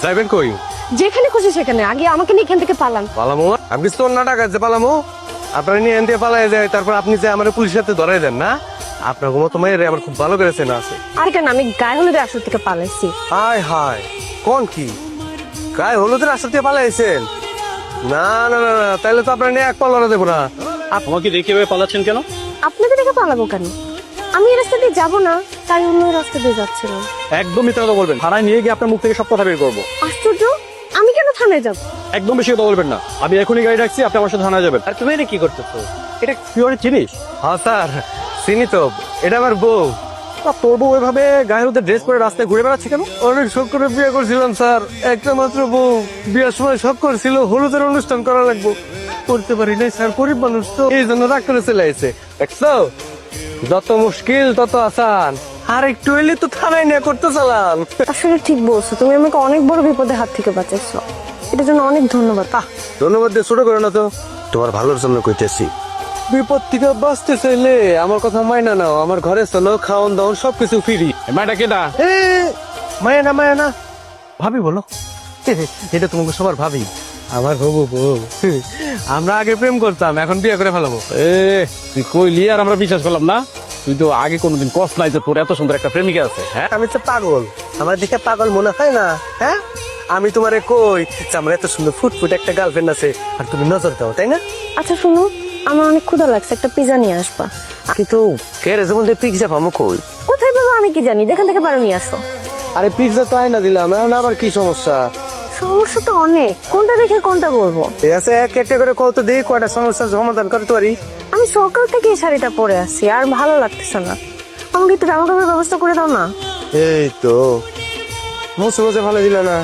যাইবেন কই? যেখানে খুশি সেখানে, আগে আমাকে নিয়ে এখান থেকে পালান। পালামো? আমি কিছু তোর নাটক আছে পালামো? আপনারা নিয়ে এনতে পালাই যায়, তারপর আপনি যে আমার পুলিশের হাতে ধরাই দেন না? আপনার মতো মেয়ের আমার খুব ভালো করে চেনা আছে। আর কেন, আমি গায়ে হলুদের আসর থেকে পালাইছি। হায় হায়, কোন কি গায়ে হলুদের রাস্তা দিয়ে পালাইছেন? না না না না, তাহলে তো আপনার নিয়ে এক পাল্লা দেবো না। আমাকে দেখে এভাবে পালাচ্ছেন কেন? আপনাকে দেখে পালাবো কেন? আমি এই রাস্তা দিয়ে যাবো না, তাই অন্য রাস্তা দিয়ে যাচ্ছিলাম। একদম মিথ্যা কথা বলবেন, থানায় নিয়ে গিয়ে আপনার মুখ থেকে সব কথা বের করবো। আশ্চর্য, আমি কেন থানায় যাবো? একদম বেশি কথা বলবেন না, আমি এখনই গাড়ি রাখছি, আপনি আমার সাথে থানায় যাবেন। আর তুমি এটা কি করতেছো? এটা পিওরের জিনিস। হ্যাঁ স্যার, চিনি তো, এটা আমার বউ। তোর বউ এভাবে গায়ের মধ্যে ড্রেস পরে রাস্তায় ঘুরে বেড়াচ্ছে কেন? অনেক শখ করে বিয়ে করছিলাম স্যার, একটা মাত্র বউ। বিয়ের সময় শখ করেছিল হলুদের অনুষ্ঠান করা লাগবো, করতে পারি নাই স্যার, গরিব মানুষ তো, এই জন্য রাগ করে চলে আসছে। দেখছো, যত মুশকিল তত আসান। আর একটু এলে তো থানায় নিয়ে করতে চালাম। আসলে ঠিক বলছো, তুমি আমাকে অনেক বড় বিপদের হাত থেকে বাঁচাইছো, এটার জন্য অনেক ধন্যবাদ। ধন্যবাদ দিয়ে ছোট করে না তো, তোমার ভালোর জন্য কইতেছি। বিপদ থেকে বাঁচতে চাইলে আমার কথা মাইনা নাও, আমার ঘরে চলো, খাওয়ান দাওয়ান সবকিছু ফ্রি। মায়েরা কেডা? মায়া না মায়া না, ভাবি বলো। এটা তোমাকে সবার ভাবি, আমার হবু বউ। আমরা আগে প্রেম করতাম, এখন বিয়ে করে ফেলাবো। তুই কইলি আর আমরা বিশ্বাস করলাম না। তুই তো আগে কোনোদিন কষ্ট নাই যে তোর এত সুন্দর একটা প্রেমিকা আছে। হ্যাঁ, আমি তো পাগল, আমার দেখে পাগল মনে হয় না? হ্যাঁ, আমি তোমারে কই যে আমার এত সুন্দর ফুটফুট একটা গার্লফ্রেন্ড আছে, আর তুমি নজর দাও, তাই না? আচ্ছা শুনো, আমার অনেক ক্ষুধা লাগছে, একটা পিজা নিয়ে আসবা। কিন্তু কে রে, যেমন পিজ্জা পাবো কই? কোথায় পাবো আমি কি জানি, যেখান থেকে পারো নিয়ে আসো। আরে পিজ্জা তো আয়না দিলাম, এখন আবার কি সমস্যা? সমস্যা তো অনেক, কোনটা দেখে কোনটা করবো? ঠিক আছে, এক একটা করে কত দিই, কয়টা সমস্যার সমাধান করতে পারি। আমি সকাল থেকে এই শাড়িটা পরে আছি, আর ভালো লাগতেছে না, আমাকে একটু জামা কাপড়ের ব্যবস্থা করে দাও না। এই তো মুছে মুছে ভালো দিল না।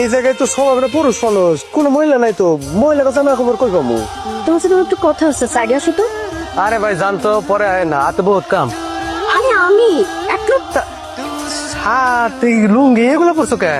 এই জায়গায় তো সব আমরা পুরুষ মানুষ, কোনো মহিলা নাই তো, মহিলা কথা না খবর কই পাবো? তোমার সাথে একটু কথা হচ্ছে, সাইডে আসো তো। আরে ভাই জানতো, পরে আয় না, হাতে বহুত কাম। আরে আমি এক লোক। হাত লুঙ্গি এগুলো পড়ছো কে?